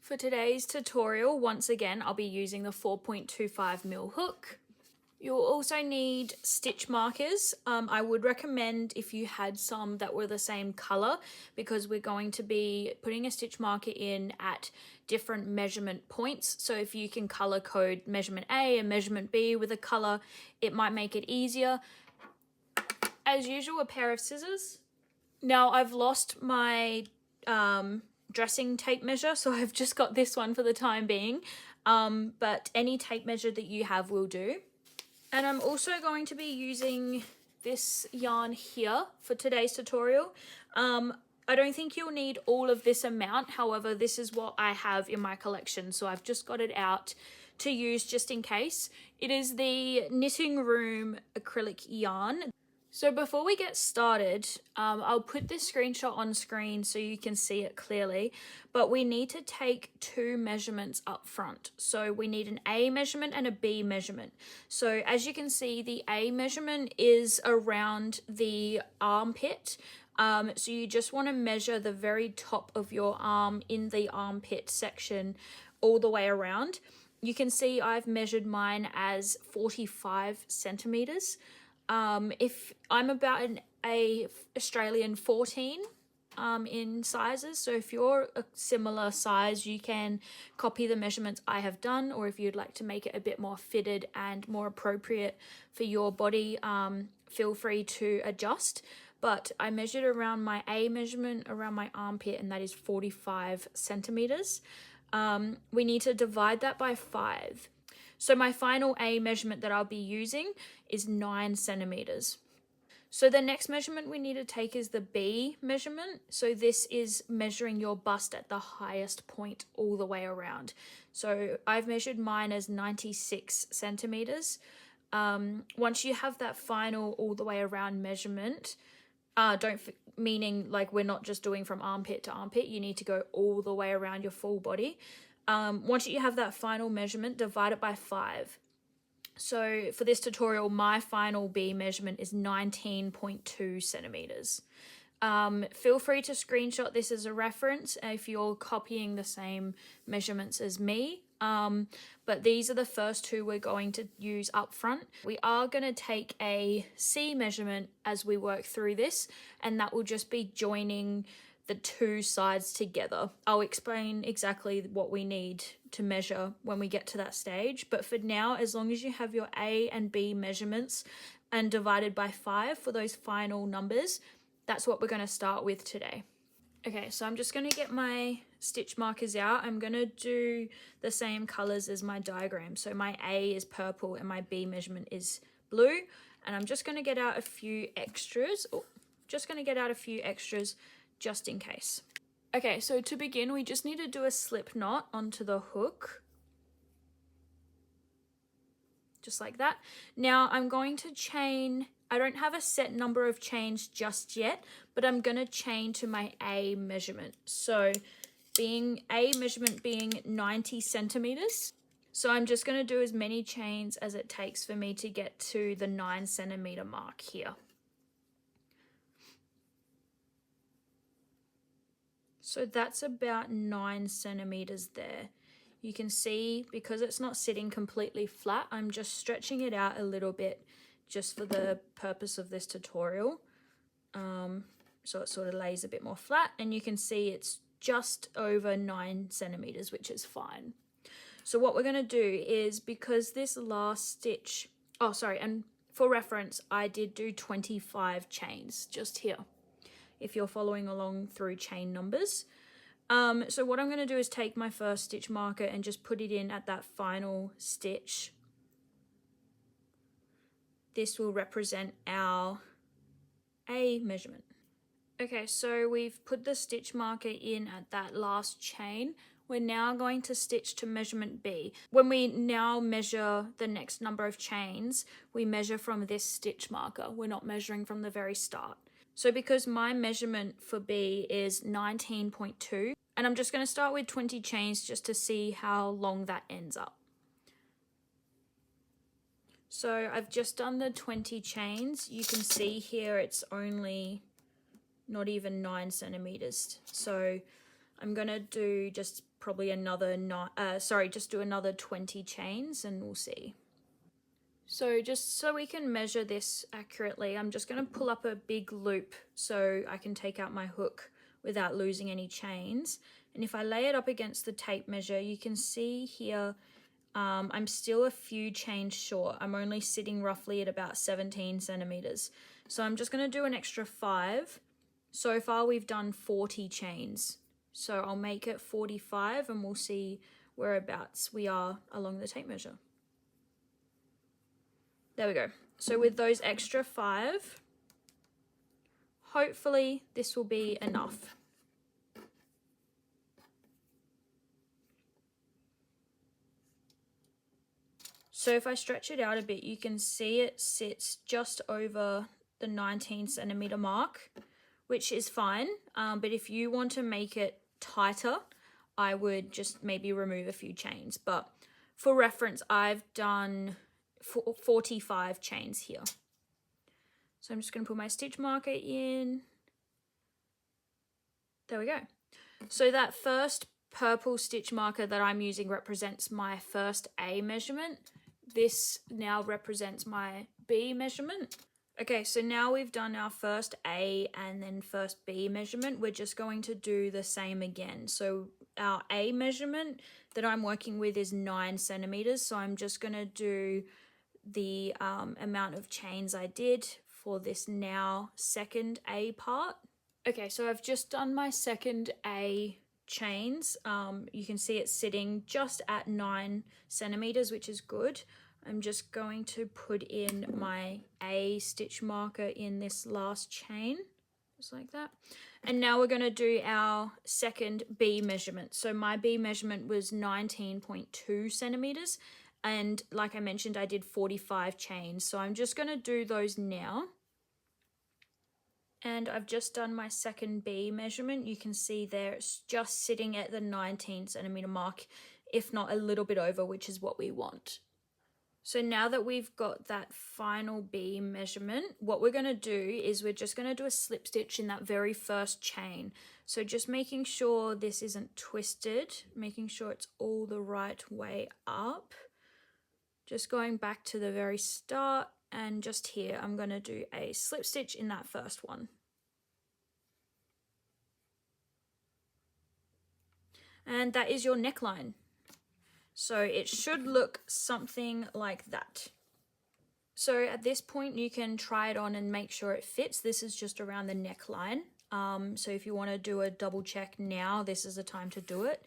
For today's tutorial, once again, I'll be using the 4.25mm hook. You'll also need stitch markers. I would recommend if you had some that were the same color, because we're going to be putting a stitch marker in at different measurement points. So if you can color code measurement A and measurement B with a color, it might make it easier. As usual, a pair of scissors. Now I've lost my dressing tape measure, so I've just got this one for the time being, but any tape measure that you have will do. And I'm also going to be using this yarn here for today's tutorial. I don't think you'll need all of this amount, however this is what I have in my collection, so I've just got it out to use just in case. It is the Knitting Room acrylic yarn. So before we get started, I'll put this screenshot on screen so you can see it clearly, but we need to take two measurements up front. So we need an A measurement and a B measurement. So as you can see, the A measurement is around the armpit. So you just want to measure the very top of your arm in the armpit section all the way around. You can see I've measured mine as 45 centimeters. If I'm about an Australian 14 in sizes, so if you're a similar size, you can copy the measurements I have done, or if you'd like to make it a bit more fitted and more appropriate for your body, feel free to adjust. But I measured around my A measurement around my armpit, and that is 45 centimeters. We need to divide that by 5. So my final A measurement that I'll be using is 9 centimeters. So the next measurement we need to take is the B measurement. So this is measuring your bust at the highest point all the way around. So I've measured mine as 96 centimeters. Once you have that final all the way around measurement, meaning like we're not just doing from armpit to armpit, you need to go all the way around your full body. Once you have that final measurement, divide it by 5. So for this tutorial, my final B measurement is 19.2 centimeters. Feel free to screenshot this as a reference if you're copying the same measurements as me. But these are the first two we're going to use up front. We are going to take a C measurement as we work through this, and that will just be joining the two sides together. I'll explain exactly what we need to measure when we get to that stage, but for now, as long as you have your A and B measurements and divided by 5 for those final numbers, that's what we're going to start with today. Okay, so I'm just going to get my stitch markers out. I'm going to do the same colors as my diagram. So my A is purple and my B measurement is blue, and I'm just going to get out a few extras. Just in case. Okay, so to begin, we just need to do a slip knot onto the hook. Just like that. Now I'm going to chain, I don't have a set number of chains just yet, but I'm going to chain to my A measurement. So A measurement being 90 centimeters. So I'm just going to do as many chains as it takes for me to get to the 9 centimeter mark here. So that's about 9 centimeters there. You can see, because it's not sitting completely flat, I'm just stretching it out a little bit just for the purpose of this tutorial. So it sort of lays a bit more flat, and you can see it's just over 9 centimeters, which is fine. So what we're going to do is, because this last stitch, and for reference, I did do 25 chains just here, if you're following along through chain numbers. So what I'm going to do is take my first stitch marker and just put it in at that final stitch. This will represent our A measurement. Okay, so we've put the stitch marker in at that last chain. We're now going to stitch to measurement B. When we now measure the next number of chains, we measure from this stitch marker. We're not measuring from the very start. So because my measurement for B is 19.2, and I'm just going to start with 20 chains just to see how long that ends up. So I've just done the 20 chains. You can see here it's only not even 9 centimeters. So I'm gonna do just probably another just do another 20 chains and we'll see. So just so we can measure this accurately, I'm just going to pull up a big loop so I can take out my hook without losing any chains. And if I lay it up against the tape measure, you can see here I'm still a few chains short. I'm only sitting roughly at about 17 centimeters. So I'm just going to do an extra 5. So far we've done 40 chains. So I'll make it 45 and we'll see whereabouts we are along the tape measure. There we go. So with those extra 5, hopefully this will be enough. So if I stretch it out a bit, you can see it sits just over the 19 centimeter mark, which is fine. But if you want to make it tighter, I would just maybe remove a few chains. But for reference, I've done 45 chains here. So I'm just going to put my stitch marker in. There we go. So that first purple stitch marker that I'm using represents my first A measurement. This now represents my B measurement. Okay, so now we've done our first A and then first B measurement. We're just going to do the same again. So our A measurement that I'm working with is 9 centimeters. So I'm just going to do the amount of chains I did for this now second A part. Okay, so I've just done my second A chains. You can see it's sitting just at 9 centimeters, which is good. I'm just going to put in my A stitch marker in this last chain, just like that. And now we're going to do our second B measurement. So my B measurement was 19.2 centimeters. And like I mentioned, I did 45 chains. So I'm just going to do those now. And I've just done my second B measurement. You can see there it's just sitting at the 19 centimeter mark, if not a little bit over, which is what we want. So now that we've got that final B measurement, what we're going to do is we're just going to do a slip stitch in that very first chain. So just making sure this isn't twisted, making sure it's all the right way up. Just going back to the very start, and just here I'm going to do a slip stitch in that first one. And that is your neckline. So it should look something like that. So at this point you can try it on and make sure it fits. This is just around the neckline. So if you want to do a double check now, this is the time to do it.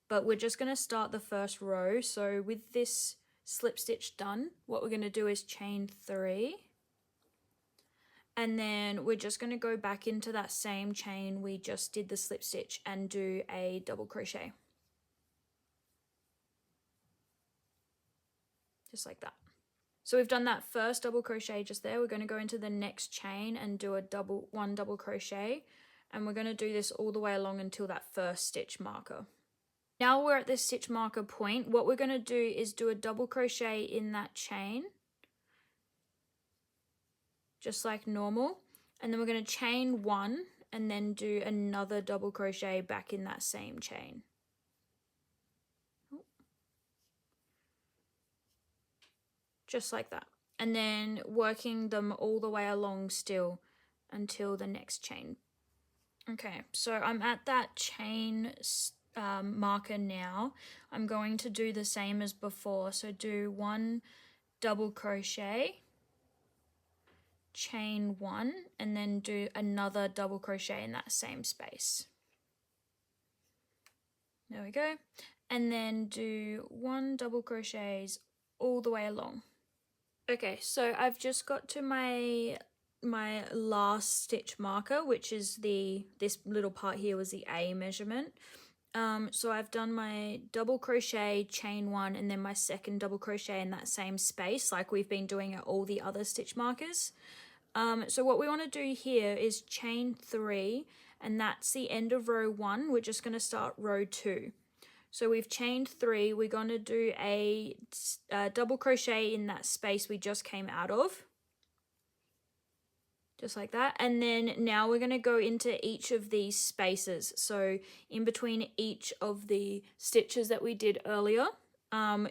But we're just going to start the first row. So with this slip stitch done, what we're going to do is chain 3. And then we're just going to go back into that same chain we just did the slip stitch and do a double crochet. Just like that. So we've done that first double crochet just there. We're going to go into the next chain and do one double crochet, and we're going to do this all the way along until that first stitch marker. Now we're at this stitch marker point. What we're going to do is do a double crochet in that chain, just like normal, and then we're going to chain 1 and then do another double crochet back in that same chain. Just like that, and then working them all the way along still until the next chain. Okay, so I'm at that chain marker now. I'm going to do the same as before, so do 1 double crochet, chain 1, and then do another double crochet in that same space. There we go, and then do 1 double crochets all the way along. Okay, so I've just got to my last stitch marker, which is this little part here was the A measurement. So I've done my double crochet, chain 1, and then my second double crochet in that same space like we've been doing at all the other stitch markers. So what we want to do here is chain 3, and that's the end of row 1. We're just going to start row 2. So we've chained 3, we're going to do a double crochet in that space we just came out of. just like that. And then now we're going to go into each of these spaces, so in between each of the stitches that we did earlier,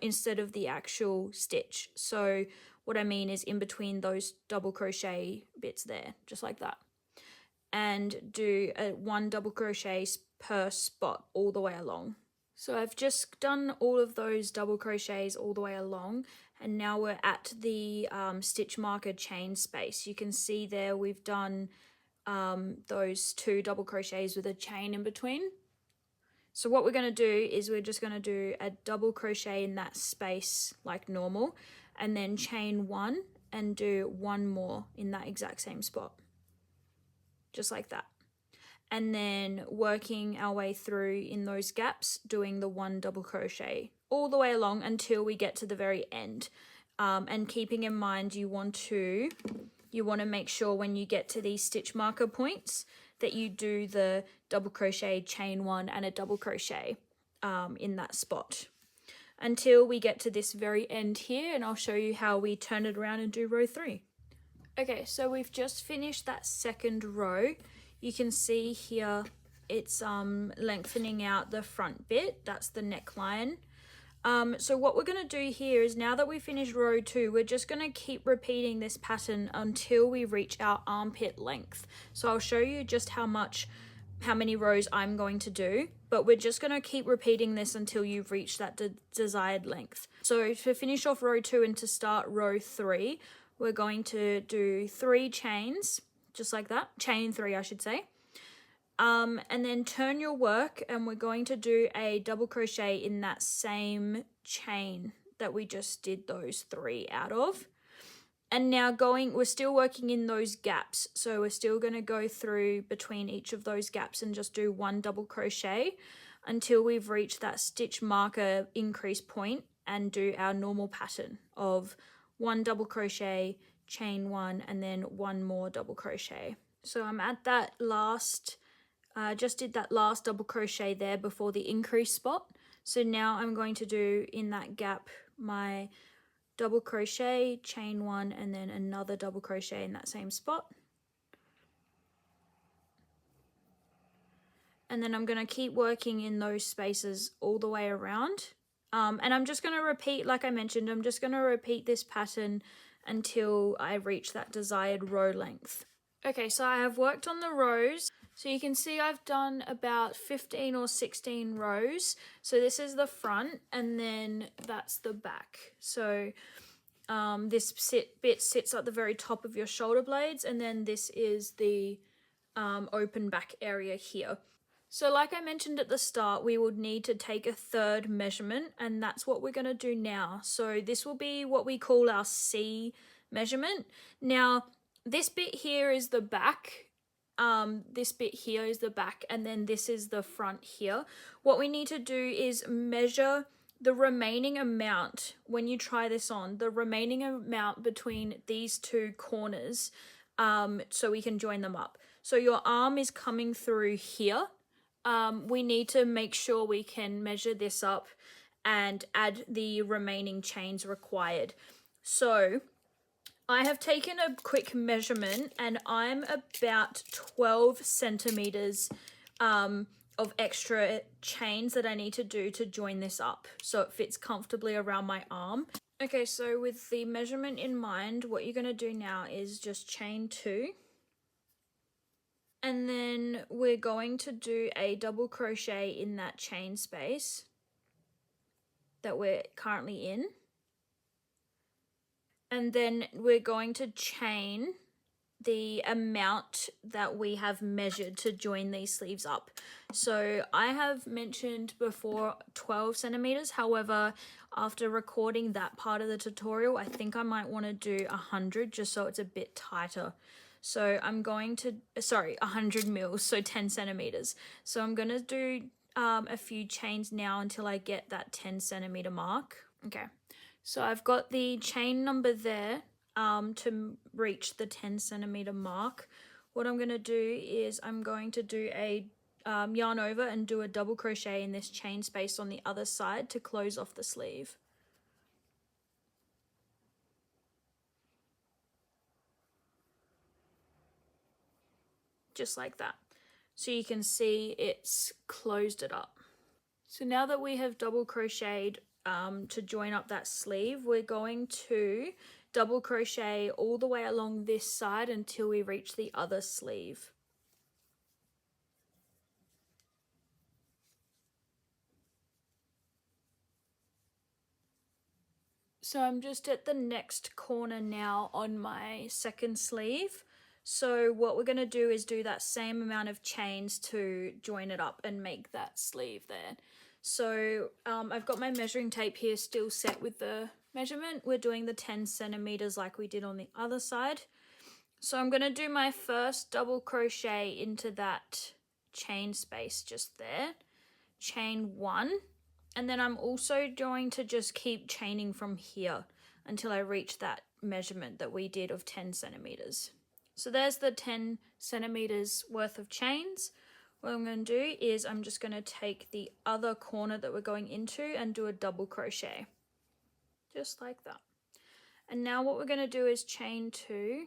instead of the actual stitch. So what I mean is in between those double crochet bits there, just like that, and do one double crochet per spot all the way along. So I've just done all of those double crochets all the way along, and now we're at the stitch marker chain space. You can see there we've done those 2 double crochets with a chain in between. So what we're going to do is we're just going to do a double crochet in that space like normal, and then chain 1 and do 1 more in that exact same spot, just like that. And then working our way through in those gaps, doing the 1 double crochet all the way along until we get to the very end. And keeping in mind you want to make sure when you get to these stitch marker points that you do the double crochet, chain 1 and a double crochet in that spot until we get to this very end here, and I'll show you how we turn it around and do row 3. Okay, so we've just finished that second row. You can see here it's lengthening out the front bit, that's the neckline. So what we're going to do here is, now that we finished row 2, we're just going to keep repeating this pattern until we reach our armpit length. So I'll show you just how many rows I'm going to do, but we're just going to keep repeating this until you've reached that desired length. So to finish off row 2 and to start row 3, we're going to do 3 chains, just like that, chain 3 I should say, and then turn your work, and we're going to do a double crochet in that same chain that we just did those 3 out of. And now we're still working in those gaps, so we're still going to go through between each of those gaps and just do 1 double crochet until we've reached that stitch marker increase point and do our normal pattern of 1 double crochet, chain 1 and then 1 more double crochet. So I'm at that last, just did that last double crochet there before the increase spot. So now I'm going to do in that gap my double crochet, chain 1 and then another double crochet in that same spot. And then I'm going to keep working in those spaces all the way around. And I'm just going to repeat, like I mentioned, I'm just going to repeat this pattern until I reach that desired row length. Okay, so I have worked on the rows. So you can see I've done about 15 or 16 rows. So this is the front and then that's the back. So this bit sits at the very top of your shoulder blades, and then this is the open back area here. So like I mentioned at the start, we would need to take a 3rd measurement, and that's what we're going to do now. So this will be what we call our C measurement. Now, this bit here is the back. This bit here is the back, and then this is the front here. What we need to do is measure the remaining amount, when you try this on, the remaining amount between these 2 corners, so we can join them up. So your arm is coming through here. We need to make sure we can measure this up and add the remaining chains required. So I have taken a quick measurement, and I'm about 12 centimeters of extra chains that I need to do to join this up so it fits comfortably around my arm. Okay, so with the measurement in mind, what you're going to do now is just chain 2. And then we're going to do a double crochet in that chain space that we're currently in. And then we're going to chain the amount that we have measured to join these sleeves up. So I have mentioned before 12 centimeters. However, after recording that part of the tutorial, I think I might want to do 100 just so it's a bit tighter. So I'm going to, 100 mils, so 10 centimeters. So I'm going to do a few chains now until I get that 10 centimeter mark. Okay, so I've got the chain number there to reach the 10 centimeter mark. What I'm going to do is I'm going to do a yarn over and do a double crochet in this chain space on the other side to close off the sleeve. just like that. So you can see it's closed it up. So now that we have double crocheted to join up that sleeve, we're going to double crochet all the way along this side until we reach the other sleeve. So I'm just at the next corner now on my second sleeve. So what we're going to do is do that same amount of chains to join it up and make that sleeve there. So I've got my measuring tape here still set with the measurement. We're doing the 10 centimeters like we did on the other side. So I'm going to do my first double crochet into that chain space just there. Chain 1. And then I'm also going to just keep chaining from here until I reach that measurement that we did of 10 centimeters. So there's the 10 centimeters worth of chains. What I'm going to do is I'm just going to take the other corner that we're going into and do a double crochet. Just like that. And now what we're going to do is chain 2.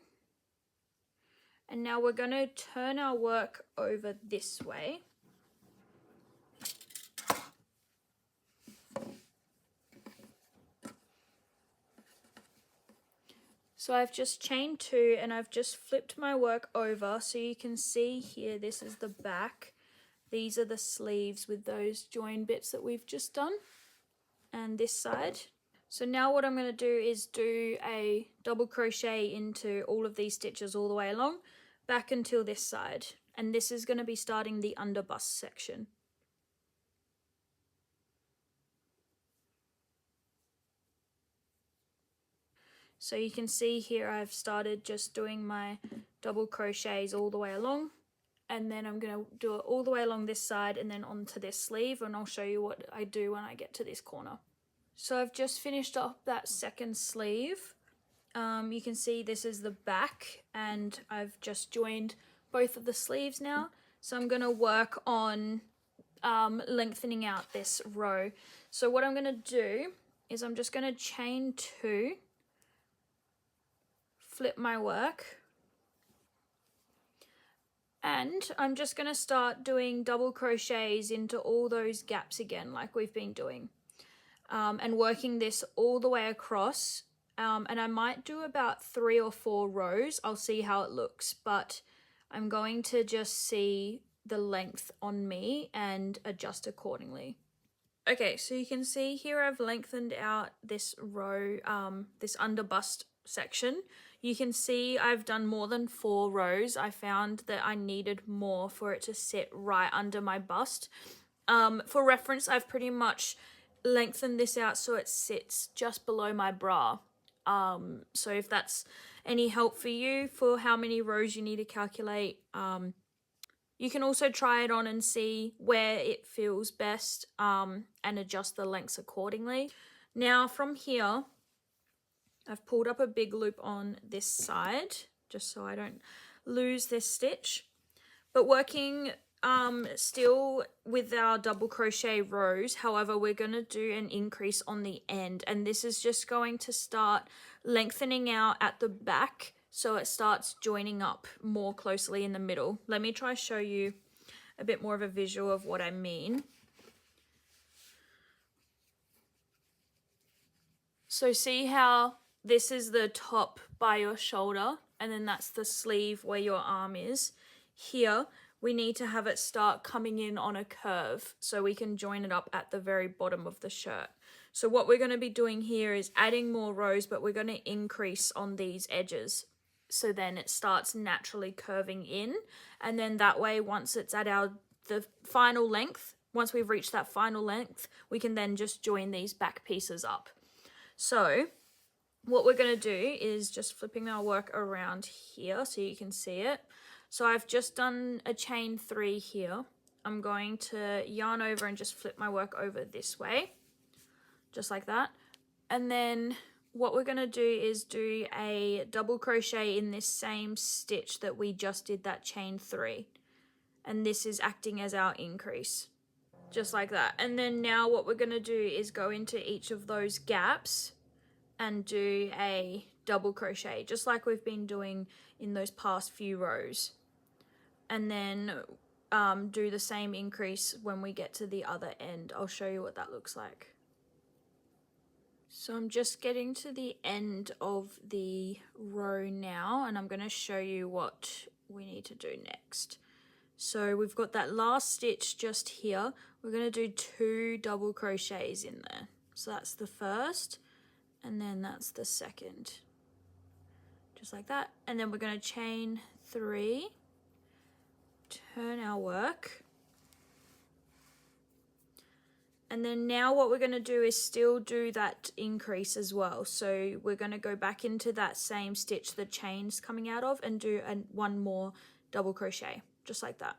And now we're going to turn our work over this way. So I've just chained 2 and I've just flipped my work over, so you can see here this is the back. These are the sleeves with those join bits that we've just done, and this side. So now what I'm going to do is do a double crochet into all of these stitches all the way along, back until this side, and this is going to be starting the under bust section. So you can see here I've started just doing my double crochets all the way along, and then I'm going to do it all the way along this side and then onto this sleeve, and I'll show you what I do when I get to this corner. So I've just finished up that second sleeve. You can see this is the back, and I've just joined both of the sleeves now. So I'm going to work on lengthening out this row. So what I'm going to do is I'm just going to chain 2, flip my work, and I'm just going to start doing double crochets into all those gaps again like we've been doing, and working this all the way across, and I might do about 3 or 4 rows. I'll see how it looks, but I'm going to just see the length on me and adjust accordingly. Okay, so you can see here I've lengthened out this row, this under bust section. You can see I've done more than 4 rows. I found that I needed more for it to sit right under my bust. For reference, I've pretty much lengthened this out so it sits just below my bra. So if that's any help for you for how many rows you need to calculate, you can also try it on and see where it feels best, and adjust the lengths accordingly. Now from here, I've pulled up a big loop on this side, just so I don't lose this stitch. But working still with our double crochet rows, however, we're going to do an increase on the end. And this is just going to start lengthening out at the back, so it starts joining up more closely in the middle. Let me try show you a bit more of a visual of what I mean. So see how this is the top by your shoulder, and then that's the sleeve where your arm is. Here, we need to have it start coming in on a curve so we can join it up at the very bottom of the shirt. So what we're going to be doing here is adding more rows, but we're going to increase on these edges. So then it starts naturally curving in, and then that way once it's at the final length, once we've reached that final length, we can then just join these back pieces up. So what we're going to do is just flipping our work around here so you can see it. So I've just done a chain 3 here. I'm going to yarn over and just flip my work over this way, just like that. And then what we're going to do is do a double crochet in this same stitch that we just did that chain 3. And this is acting as our increase, just like that. And then now what we're going to do is go into each of those gaps and do a double crochet, just like we've been doing in those past few rows. and then do the same increase when we get to the other end. I'll show you what that looks like. So I'm just getting to the end of the row now, and I'm going to show you what we need to do next. So we've got that last stitch just here. We're going to do 2 double crochets in there. So that's the first, and then that's the second. Just like that. And then we're going to chain 3, turn our work. And then now what we're going to do is still do that increase as well. So we're going to go back into that same stitch the chain's coming out of and do one more double crochet, just like that.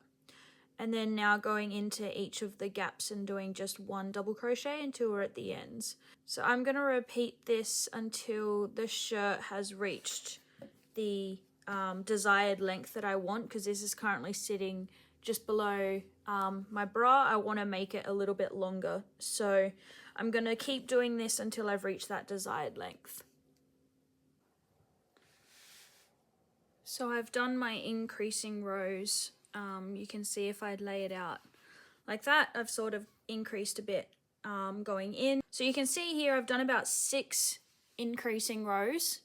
And then now going into each of the gaps and doing just 1 double crochet until we're at the ends. So I'm going to repeat this until the shirt has reached the desired length that I want, because this is currently sitting just below my bra. I want to make it a little bit longer, so I'm going to keep doing this until I've reached that desired length. So I've done my increasing rows. You can see if I'd lay it out like that, I've sort of increased a bit going in. So you can see here I've done about 6 increasing rows.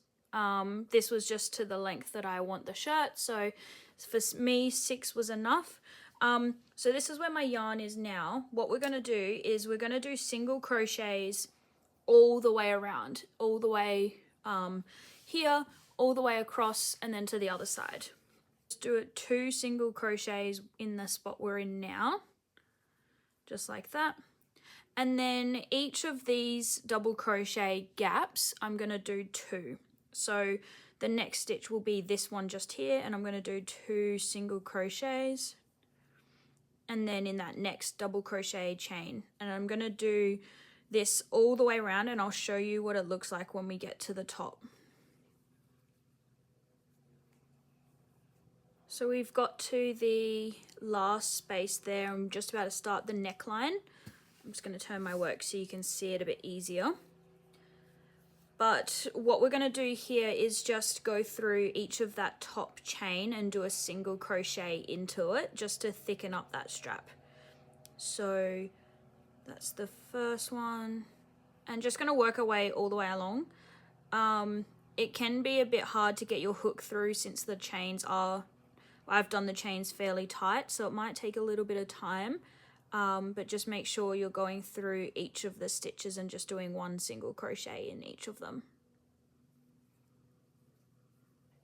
This was just to the length that I want the shirt, so for me 6 was enough. So this is where my yarn is now. What we're going to do is we're going to do single crochets all the way around, all the way here, all the way across, and then to the other side. Just do it 2 single crochets in the spot we're in now, just like that. And then each of these double crochet gaps, I'm going to do 2. So the next stitch will be this one just here, and I'm going to do 2 single crochets, and then in that next double crochet chain, and I'm going to do this all the way around, and I'll show you what it looks like when we get to the top. So we've got to the last space there. I'm just about to start the neckline. I'm just going to turn my work so you can see it a bit easier. But what we're going to do here is just go through each of that top chain and do a single crochet into it just to thicken up that strap. So that's the first one, and just going to work our way all the way along. It can be a bit hard to get your hook through since the chains are, I've done the chains fairly tight, so it might take a little bit of time. But just make sure you're going through each of the stitches and just doing 1 single crochet in each of them.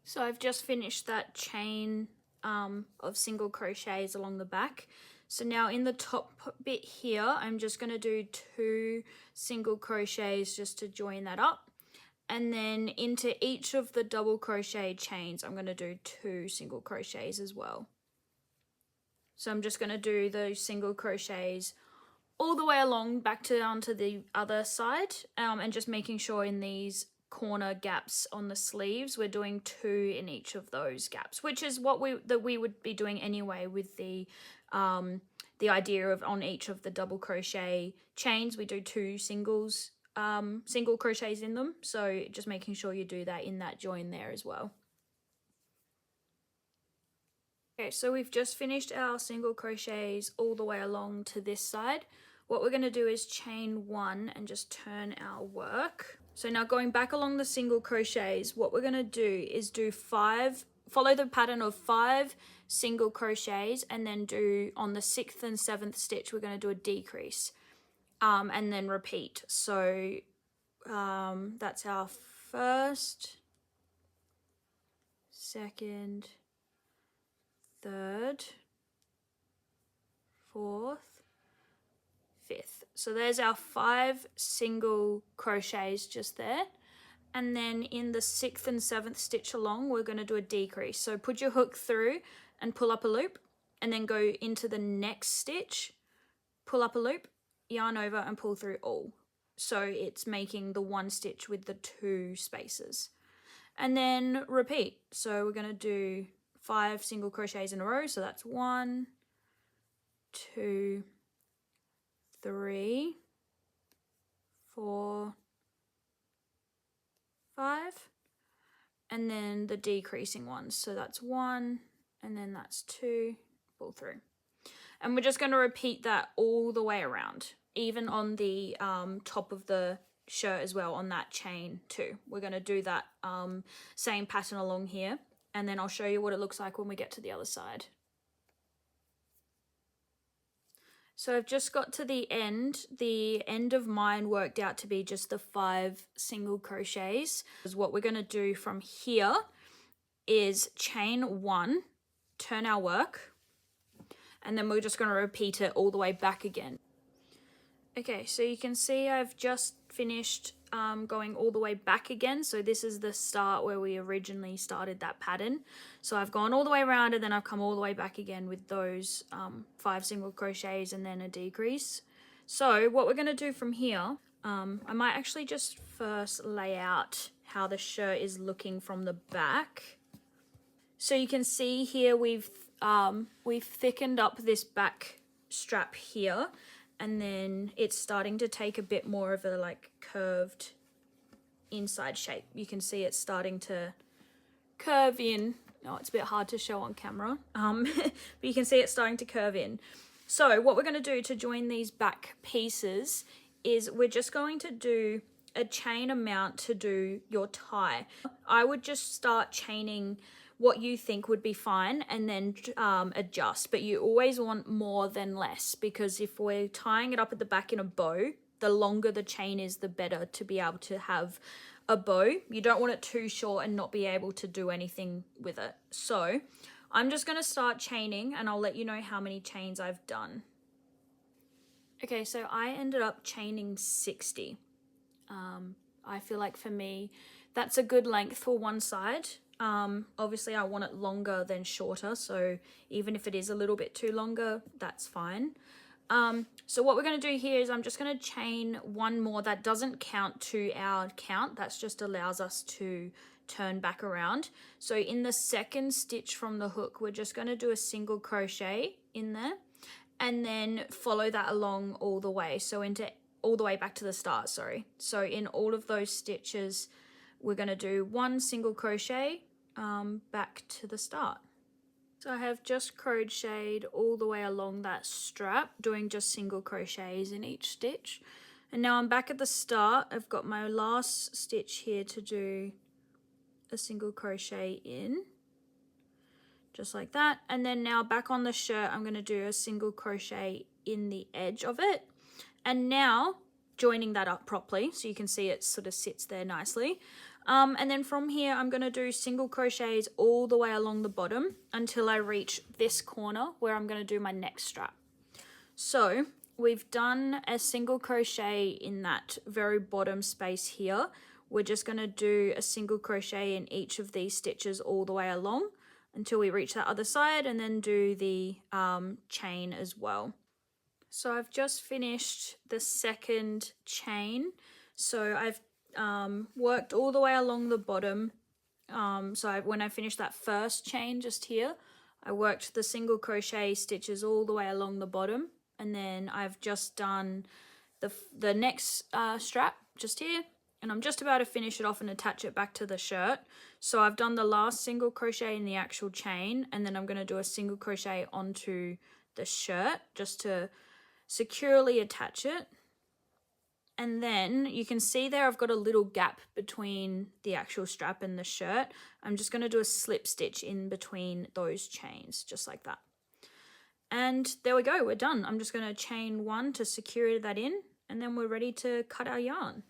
So I've just finished that chain of single crochets along the back. So now in the top bit here, I'm just going to do 2 single crochets just to join that up. And then into each of the double crochet chains, I'm going to do 2 single crochets as well. So I'm just going to do those single crochets all the way along back down to the other side, and just making sure in these corner gaps on the sleeves we're doing 2 in each of those gaps, which is what we would be doing anyway with the idea of on each of the double crochet chains we do 2 single crochets in them. So just making sure you do that in that join there as well. Okay, so we've just finished our single crochets all the way along to this side. What we're going to do is chain 1 and just turn our work. So now going back along the single crochets, what we're going to do is do 5, follow the pattern of 5 single crochets, and then do on the 6th and 7th stitch we're going to do a decrease, and then repeat. So that's our first, second, third, 4th, 5th. So there's our 5 single crochets just there. And then in the 6th and 7th stitch along, we're going to do a decrease. So put your hook through and pull up a loop, and then go into the next stitch, pull up a loop, yarn over and pull through all. So it's making the 1 stitch with the 2 spaces. And then repeat. So we're going to do 5 single crochets in a row. So that's 1, 2, 3, 4, 5, and then the decreasing ones. So that's 1, and then that's 2, pull through. And we're just going to repeat that all the way around, even on the top of the shirt as well, on that chain too. We're going to do that same pattern along here, and then I'll show you what it looks like when we get to the other side. So I've just got to the end. The end of mine worked out to be just the 5 single crochets. What we're going to do from here is chain 1, turn our work, and then we're just going to repeat it all the way back again. Okay, so you can see I've just finished going all the way back again. So this is the start where we originally started that pattern. So I've gone all the way around and then I've come all the way back again with those 5 single crochets and then a decrease. So what we're going to do from here, I might actually just first lay out how the shirt is looking from the back. So you can see here we've thickened up this back strap here, and then it's starting to take a bit more of a like curved inside shape. You can see it's starting to curve in. Oh, it's a bit hard to show on camera, but you can see it's starting to curve in. So what we're going to do to join these back pieces is we're just going to do a chain amount to do your tie. I would just start chaining what you think would be fine and then adjust, but you always want more than less, because if we're tying it up at the back in a bow, the longer the chain is, the better to be able to have a bow. You don't want it too short and not be able to do anything with it. So I'm just going to start chaining and I'll let you know how many chains I've done. Okay, so I ended up chaining 60. I feel like for me, that's a good length for one side. Obviously I want it longer than shorter, so even if it is a little bit too longer, that's fine. So what we're going to do here is I'm just going to chain one more. That doesn't count to our count, that just allows us to turn back around. So in the second stitch from the hook, we're just going to do a single crochet in there and then follow that along all the way, so into all the way back to the start, sorry. So in all of those stitches, we're going to do 1 single crochet back to the start. So I have just crocheted all the way along that strap, doing just single crochets in each stitch. And now I'm back at the start. I've got my last stitch here to do a single crochet in, just like that. And then now back on the shirt, I'm going to do a single crochet in the edge of it. And now joining that up properly, so you can see it sort of sits there nicely. And then from here, I'm going to do single crochets all the way along the bottom until I reach this corner where I'm going to do my next strap. So we've done a single crochet in that very bottom space here. We're just going to do a single crochet in each of these stitches all the way along until we reach that other side, and then do the chain as well. So I've just finished the second chain. So I've worked all the way along the bottom. When I finished that first chain just here, I worked the single crochet stitches all the way along the bottom, and then I've just done the next strap just here, and I'm just about to finish it off and attach it back to the shirt. So I've done the last single crochet in the actual chain, and then I'm going to do a single crochet onto the shirt just to securely attach it. And then you can see there I've got a little gap between the actual strap and the shirt. I'm just going to do a slip stitch in between those chains, just like that. And there we go, we're done. I'm just going to chain 1 to secure that in, and then we're ready to cut our yarn.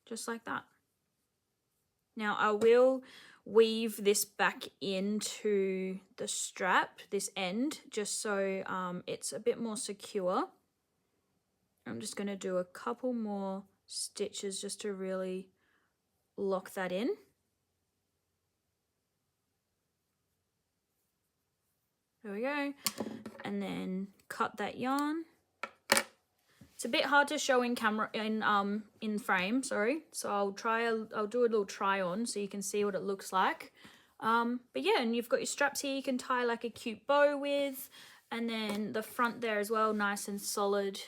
Just like that. Now I will weave this back into the strap, this end, just so it's a bit more secure. I'm just going to do a couple more stitches just to really lock that in. There we go. And then cut that yarn. It's a bit hard to show in camera, in frame, sorry. So I'll do a little try on so you can see what it looks like. But yeah, and you've got your straps here you can tie like a cute bow with, and then the front there as well, nice and solid.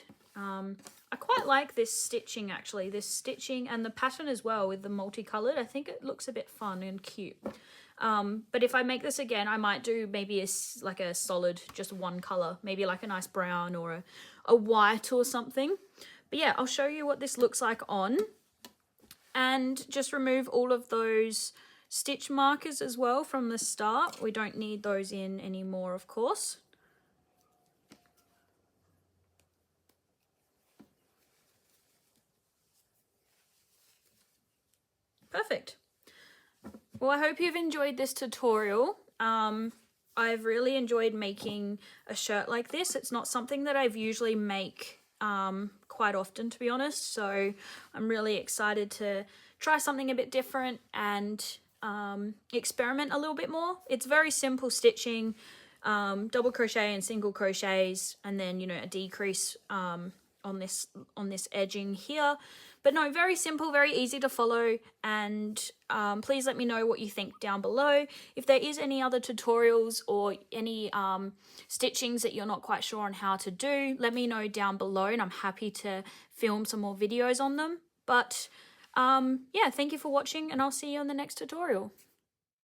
I quite like this stitching actually, this stitching and the pattern as well with the multicolored. I think it looks a bit fun and cute. But if I make this again, I might do maybe like a solid, just one color, maybe like a nice brown or a white or something. But yeah, I'll show you what this looks like on, and just remove all of those stitch markers as well from the start. We don't need those in anymore, of course. Perfect. Well, I hope you've enjoyed this tutorial. I've really enjoyed making a shirt like this. It's not something that I've usually make quite often, to be honest. So I'm really excited to try something a bit different and experiment a little bit more. It's very simple stitching, double crochet and single crochets, and then, you know, a decrease on this edging here. But no, very simple, very easy to follow, and please let me know what you think down below. If there is any other tutorials or any stitchings that you're not quite sure on how to do, let me know down below, and I'm happy to film some more videos on them. But yeah, thank you for watching, and I'll see you on the next tutorial.